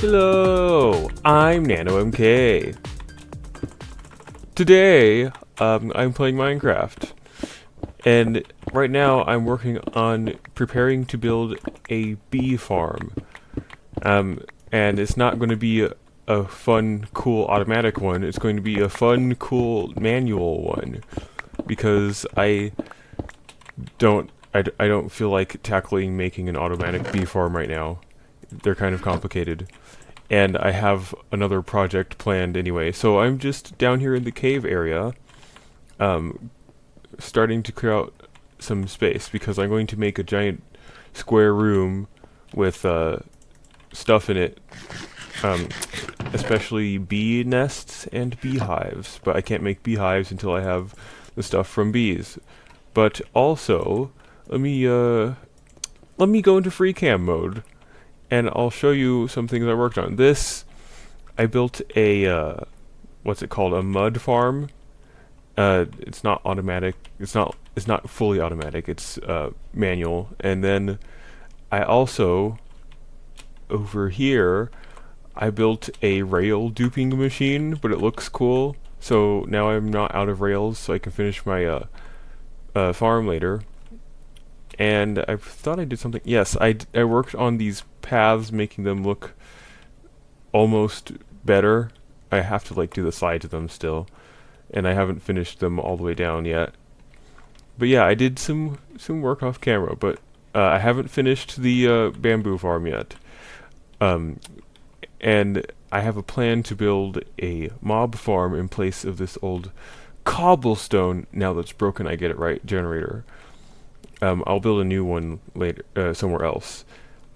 Hello, I'm NanoMK. Today, I'm playing Minecraft, and right now I'm working on preparing to build a bee farm. And it's not going to be a fun, cool automatic one. It's going to be a fun, cool manual one because I don't feel like tackling making an automatic bee farm right now. They're kind of complicated. And I have another project planned anyway. So I'm just down here in the cave area, starting to clear out some space because I'm going to make a giant square room with stuff in it, especially bee nests and beehives. But I can't make beehives until I have the stuff from bees. But also, let me go into free cam mode, and I'll show you some things I worked on. I built a, what's it called, a mud farm. It's not automatic, it's not fully automatic, it's manual. And then I also, over here, I built a rail duping machine, but it looks cool. So now I'm not out of rails, so I can finish my farm later. And I thought I did something. Yes, I worked on these paths, making them look almost better. I have to do the sides of them still, and I haven't finished them all the way down yet. But yeah, I did some work off camera, but I haven't finished the bamboo farm yet. And I have a plan to build a mob farm in place of this old cobblestone, now that's broken, I get it right, generator. I'll build a new one later, somewhere else.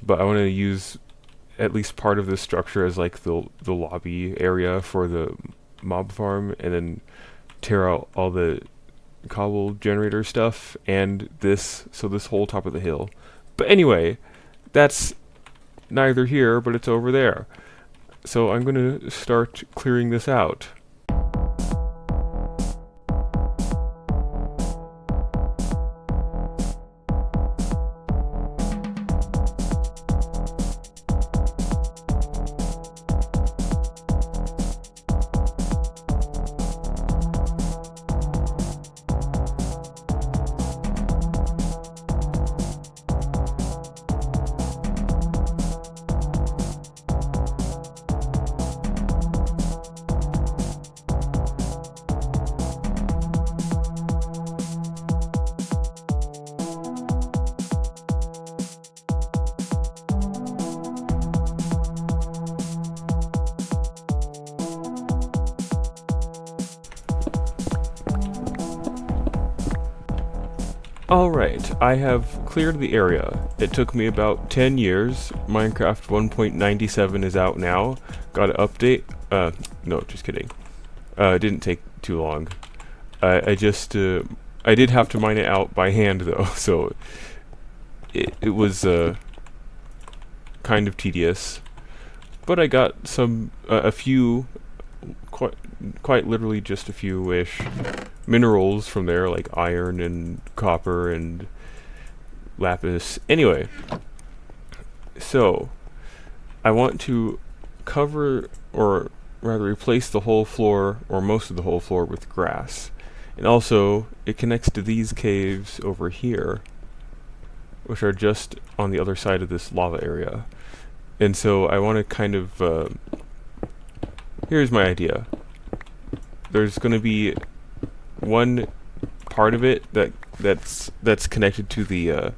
But I want to use at least part of this structure as the lobby area for the mob farm, and then tear out all the cobble generator stuff and this whole top of the hill. But anyway, that's neither here, but it's over there. So I'm going to start clearing this out. Alright, I have cleared the area. It took me about 10 years. Minecraft 1.97 is out now. Got an update. No, just kidding. It didn't take too long. I did have to mine it out by hand though, so it was kind of tedious. But I got a few, quite literally just a few-ish minerals from there, like iron and copper and lapis. Anyway, so I want to cover, or rather replace the whole floor, or most of the whole floor, with grass. And also, it connects to these caves over here, which are just on the other side of this lava area. And so I want to kind of, here's my idea. There's going to be one part of it that's connected to the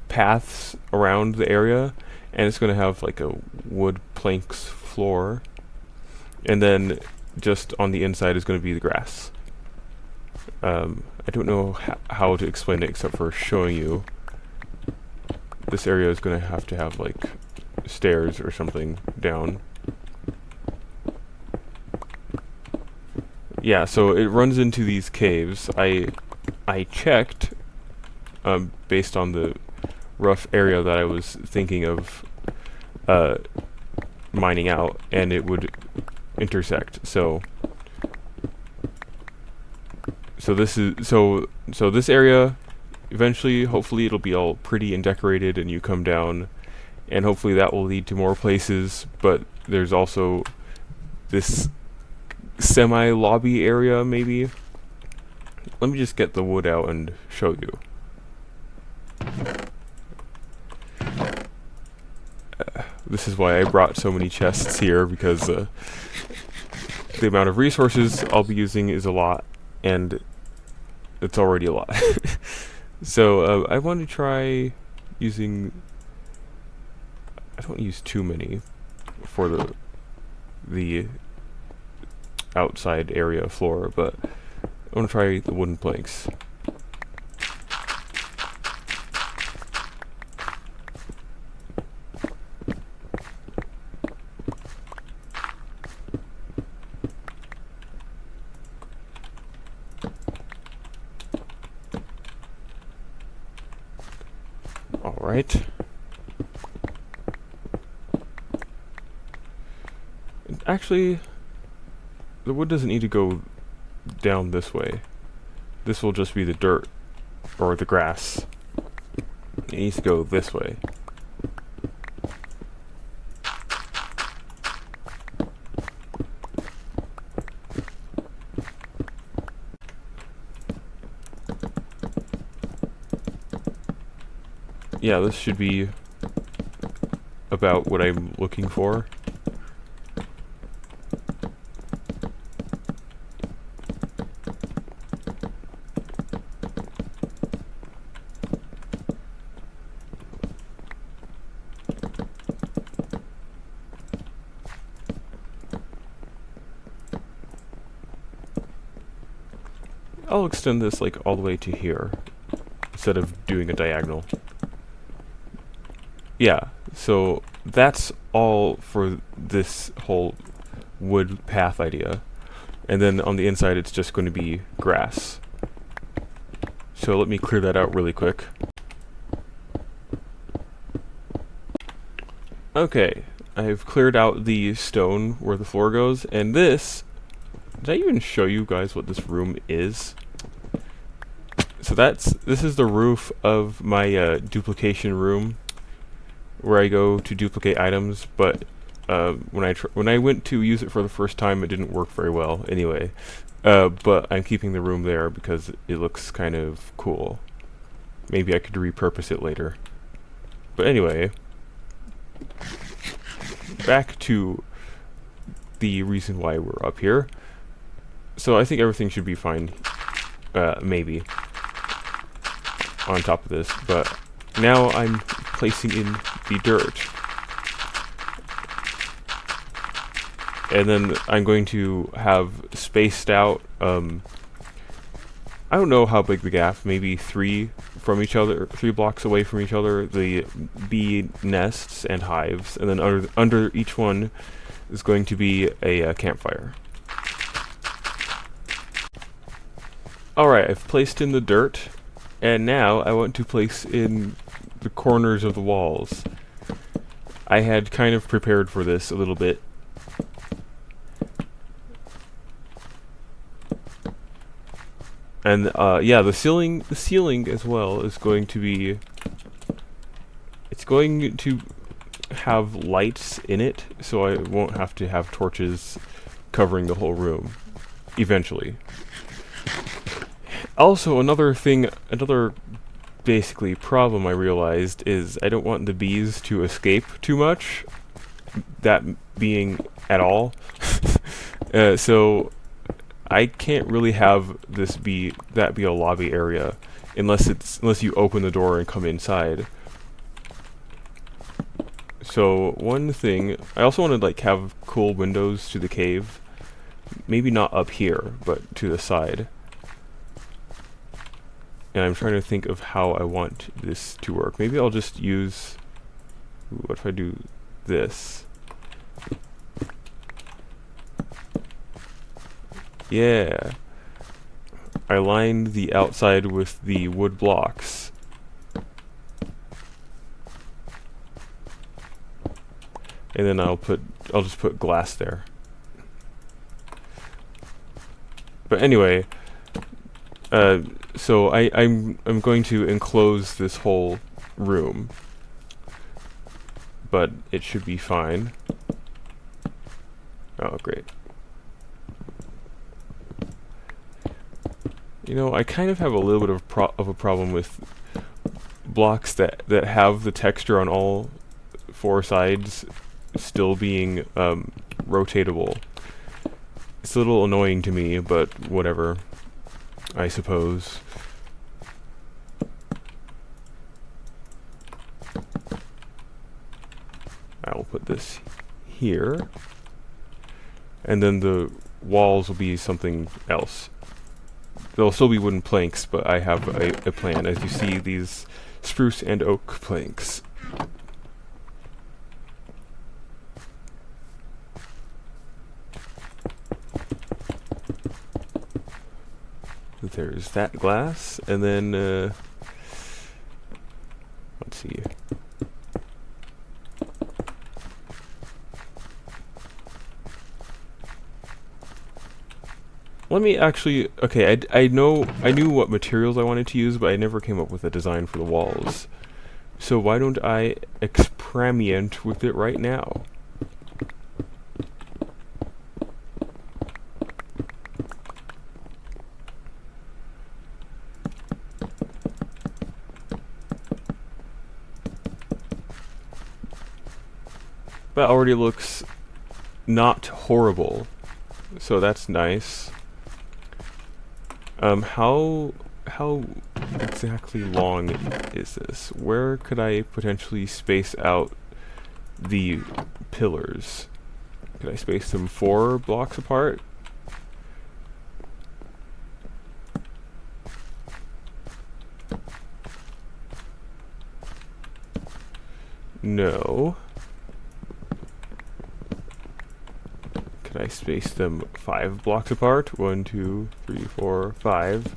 paths around the area, and it's going to have a wood planks floor, and then just on the inside is going to be the grass. I don't know how to explain it except for showing you. This area is going to have stairs or something down. Yeah, so it runs into these caves. I checked, based on the rough area that I was thinking of mining out, and it would intersect. So this area, eventually, hopefully, it'll be all pretty and decorated, and you come down, and hopefully that will lead to more places. But there's also this semi-lobby area, maybe. Let me just get the wood out and show you. This is why I brought so many chests here, because the amount of resources I'll be using is a lot, and it's already a lot. So I want to try using... I don't use too many for the outside area floor, but I want to try the wooden planks. Alright. Actually, the wood doesn't need to go down this way. This will just be the dirt, or the grass. It needs to go this way. Yeah, this should be about what I'm looking for. I'll extend this like all the way to here instead of doing a diagonal. Yeah, so that's all for this whole wood path idea. And then on the inside it's just going to be grass. So let me clear that out really quick. Okay, I've cleared out the stone where the floor goes, and this... Did I even show you guys what this room is? So this is the roof of my duplication room, where I go to duplicate items, but when I went to use it for the first time, it didn't work very well anyway. But I'm keeping the room there because it looks kind of cool. Maybe I could repurpose it later. But anyway, back to the reason why we're up here. So I think everything should be fine, maybe, on top of this, but now I'm placing in the dirt. And then I'm going to have spaced out, I don't know how big the gap, maybe 3 from each other, 3 blocks away from each other, the bee nests and hives, and then under each one is going to be a campfire. Alright, I've placed in the dirt, and now I want to place in the corners of the walls. I had kind of prepared for this a little bit. And yeah, the ceiling as well is going to be... It's going to have lights in it, so I won't have to have torches covering the whole room, eventually. Also, another basically problem I realized is I don't want the bees to escape too much, that being at all. So I can't really have that be a lobby area unless you open the door and come inside. So one thing, I also want to like have cool windows to the cave, maybe not up here, but to the side. And I'm trying to think of how I want this to work. Maybe I'll just use... Ooh, what if I do this? Yeah. I lined the outside with the wood blocks. And then I'll just put glass there. But anyway, so I'm going to enclose this whole room, but it should be fine. Oh, great. You know, I kind of have a little bit of a problem with blocks that have the texture on all four sides still being rotatable. It's a little annoying to me, but whatever, I suppose. I'll put this here, and then the walls will be something else. There'll still be wooden planks, but I have a plan. As you see, these spruce and oak planks. There's that glass, and then let's see. Let me actually, okay, I knew what materials I wanted to use, but I never came up with a design for the walls. So why don't I experiment with it right now? That already looks not horrible, so that's nice. How exactly long is this? Where could I potentially space out the pillars? Could I space them 4 blocks apart? No. Could I space them 5 blocks apart? 1, 2, 3, 4, 5.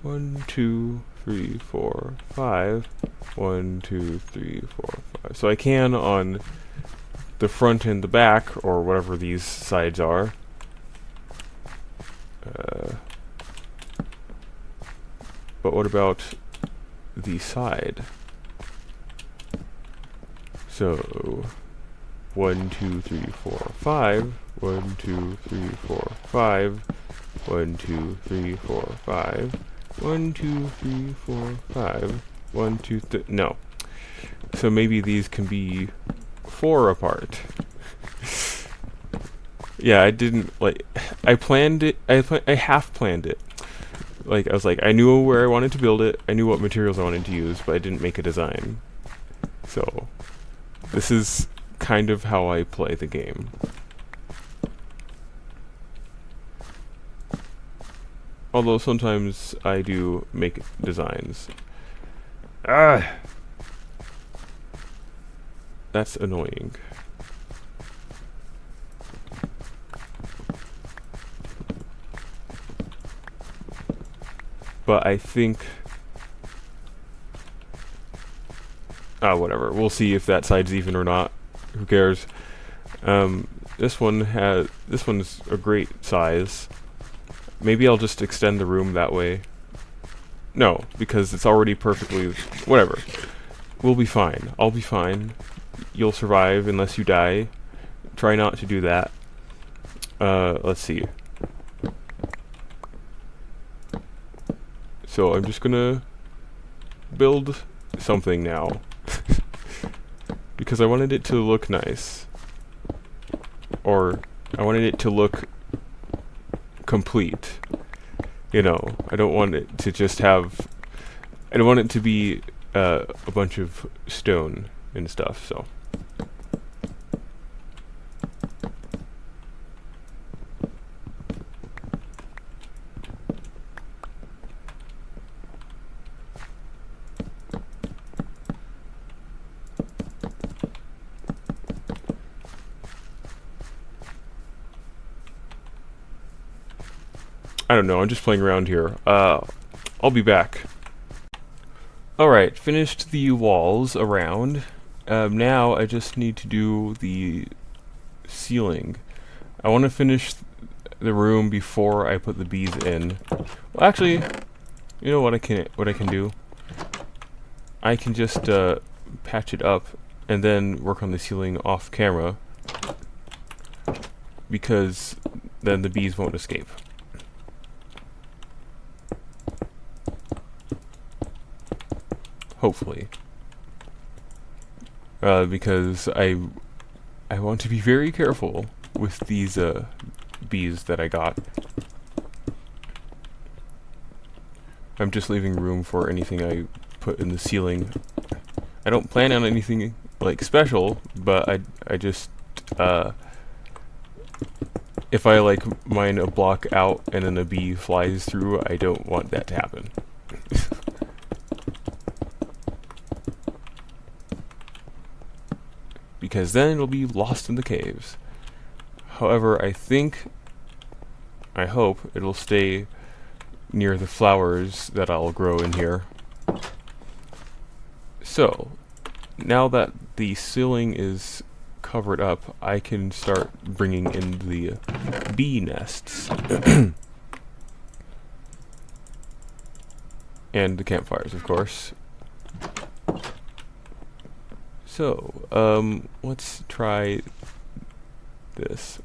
1, 2, 3, 4, 5. 1, 2, 3, 4, 5. So I can on the front and the back, or whatever these sides are. But what about the side? So 1, 2, 3, 4, 5. 1, 2, 3, 4, 5. 1, 2, 3, 4, 5. 1, 2, 3, 4, 5. 1, 2, no. So maybe these can be 4 apart. Yeah, I didn't, like, I planned it, I half planned it. Like, I was like, I knew where I wanted to build it, I knew what materials I wanted to use, but I didn't make a design. So, this is kind of how I play the game. Although sometimes I do make designs. Ah! That's annoying. But I think... whatever. We'll see if that side's even or not. Who cares? This one's a great size. Maybe I'll just extend the room that way. No, because it's already perfectly... Whatever. We'll be fine. I'll be fine. You'll survive unless you die. Try not to do that. Let's see. So I'm just gonna build something now. Because I wanted it to look nice. Or I wanted it to look complete. You know, I don't want it to just have... I don't want it to be a bunch of stone and stuff, so... I don't know, I'm just playing around here. I'll be back. Alright, finished the walls around. Now I just need to do the ceiling. I want to finish the room before I put the bees in. Well, actually, you know what I can do? I can just patch it up and then work on the ceiling off camera, because then the bees won't escape. Hopefully. Because I want to be very careful with these bees that I got. I'm just leaving room for anything I put in the ceiling. I don't plan on anything like special, but I just if I like mine a block out and then a bee flies through, I don't want that to happen. Because then it'll be lost in the caves. However, I hope it'll stay near the flowers that I'll grow in here. So, now that the ceiling is covered up, I can start bringing in the bee nests. And the campfires, of course. So, let's try this.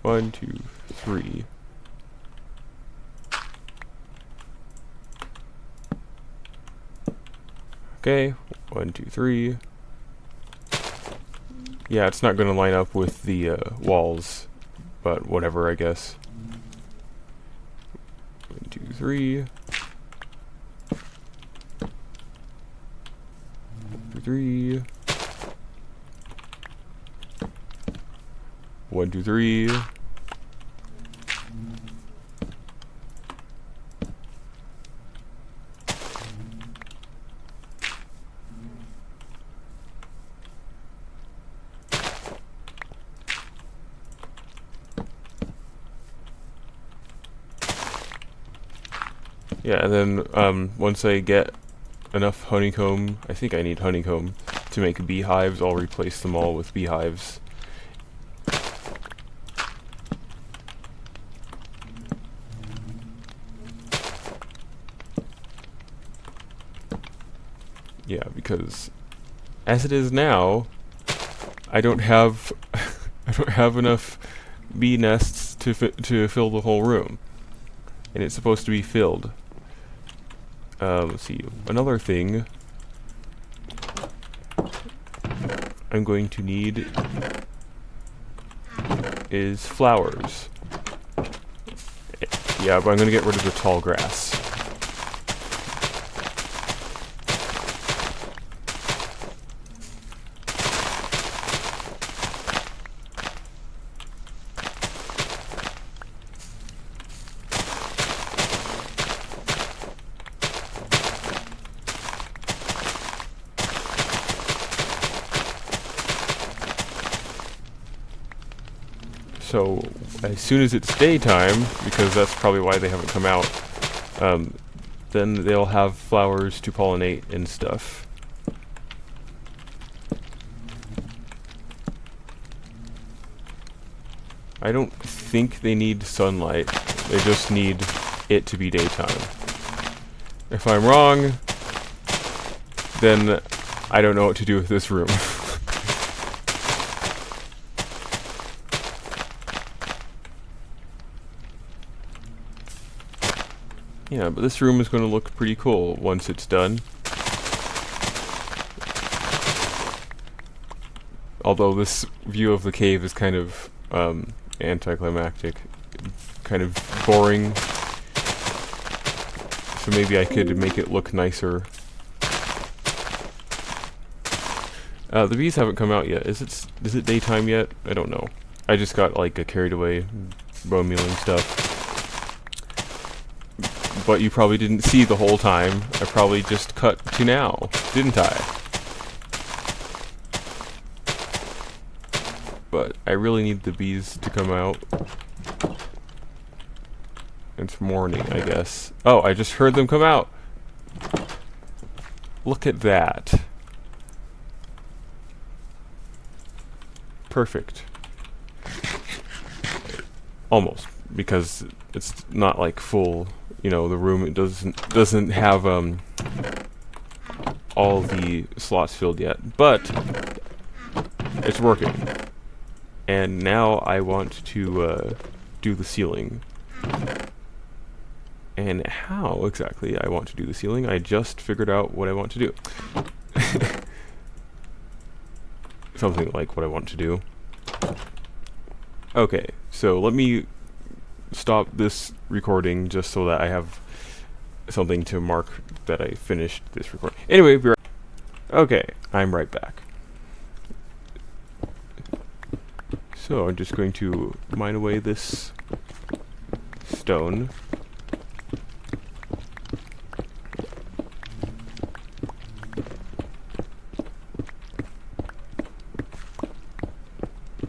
1, 2, 3. Okay, 1, 2, 3. Yeah, it's not going to line up with the walls, but whatever, I guess. 1, 2, 3. 3. 1, 2, 3. Yeah, and then once I get enough honeycomb, I think I need honeycomb to make beehives, I'll replace them all with beehives. Yeah, because as it is now, I don't have I don't have enough bee nests to fill the whole room, and it's supposed to be filled. Let's see, another thing I'm going to need is flowers. Yeah, but I'm going to get rid of the tall grass. So, as soon as it's daytime, because that's probably why they haven't come out, then they'll have flowers to pollinate and stuff. I don't think they need sunlight, they just need it to be daytime. If I'm wrong, then I don't know what to do with this room. Yeah, but this room is going to look pretty cool once it's done. Although this view of the cave is kind of anticlimactic, kind of boring. So maybe I could make it look nicer. The bees haven't come out yet. Is it daytime yet? I don't know. I just got like carried away bone mealing stuff. But you probably didn't see the whole time. I probably just cut to now, didn't I? But I really need the bees to come out. It's morning, I guess. Oh, I just heard them come out. Look at that. Perfect. Almost, because it's not like full. You know, the room, it doesn't have all the slots filled yet, but it's working. And now I want to do the ceiling. And how exactly I want to do the ceiling, I just figured out what I want to do. Something like what I want to do. Okay, so let me stop this recording just so that I have something to mark that I finished this recording. Anyway, okay, I'm right back. So I'm just going to mine away this stone.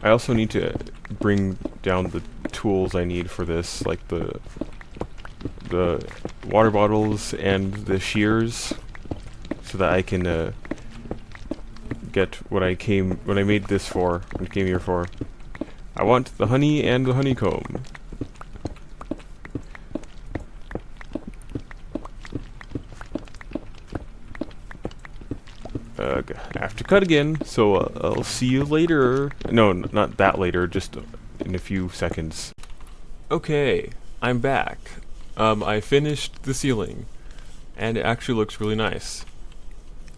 I also need to bring down the tools I need for this, like the water bottles and the shears, so that I can get what I made this for, what I came here for. I want the honey and the honeycomb. I have to cut again, so I'll see you later. No, not that later, just in a few seconds. Okay, I'm back. I finished the ceiling, and it actually looks really nice.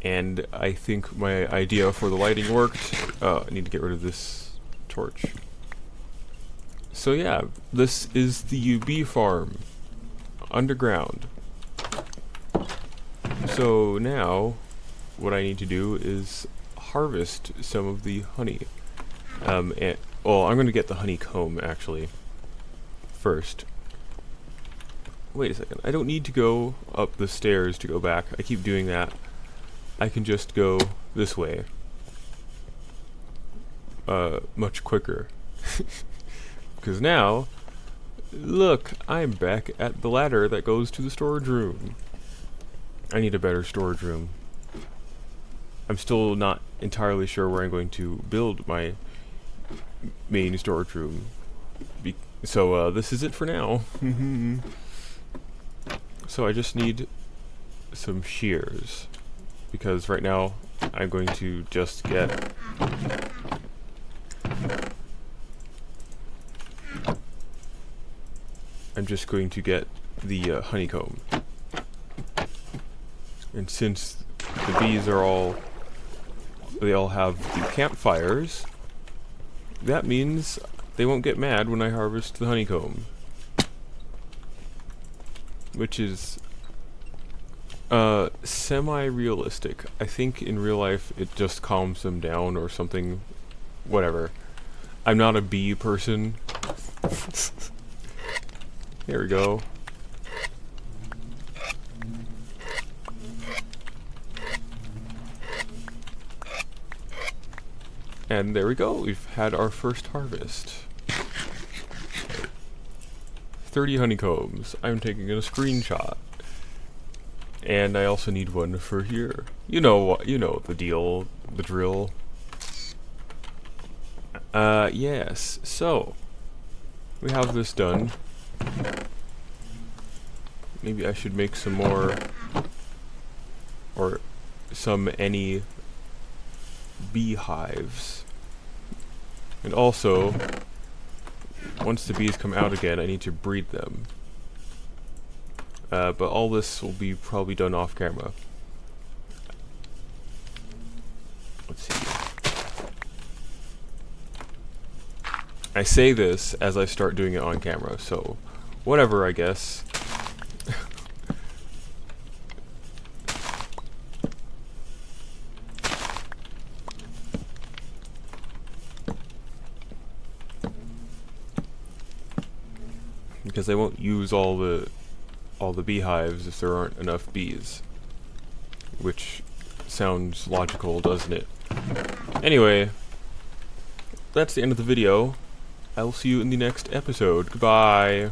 And I think my idea for the lighting worked. I need to get rid of this torch. So yeah, this is the bee farm, underground. So now, what I need to do is harvest some of the honey. Well, I'm going to get the honeycomb, actually, first. Wait a second, I don't need to go up the stairs to go back. I keep doing that. I can just go this way. Much quicker. Because now, look, I'm back at the ladder that goes to the storage room. I need a better storage room. I'm still not entirely sure where I'm going to build my main storage room. So this is it for now. So I just need some shears, because right now I'm going to just get the honeycomb. And since the bees are they all have the campfires, that means they won't get mad when I harvest the honeycomb. Which is semi-realistic. I think in real life it just calms them down or something. Whatever. I'm not a bee person. There we go. And there we go, we've had our first harvest. 30 honeycombs. I'm taking a screenshot. And I also need one for here. You know the deal, the drill. Yes, so we have this done. Maybe I should make some more, or any beehives. And also, once the bees come out again, I need to breed them. But all this will be probably done off camera. Let's see. I say this as I start doing it on camera, so whatever, I guess. Because I won't use all the beehives if there aren't enough bees. Which sounds logical, doesn't it? Anyway, that's the end of the video. I will see you in the next episode. Goodbye.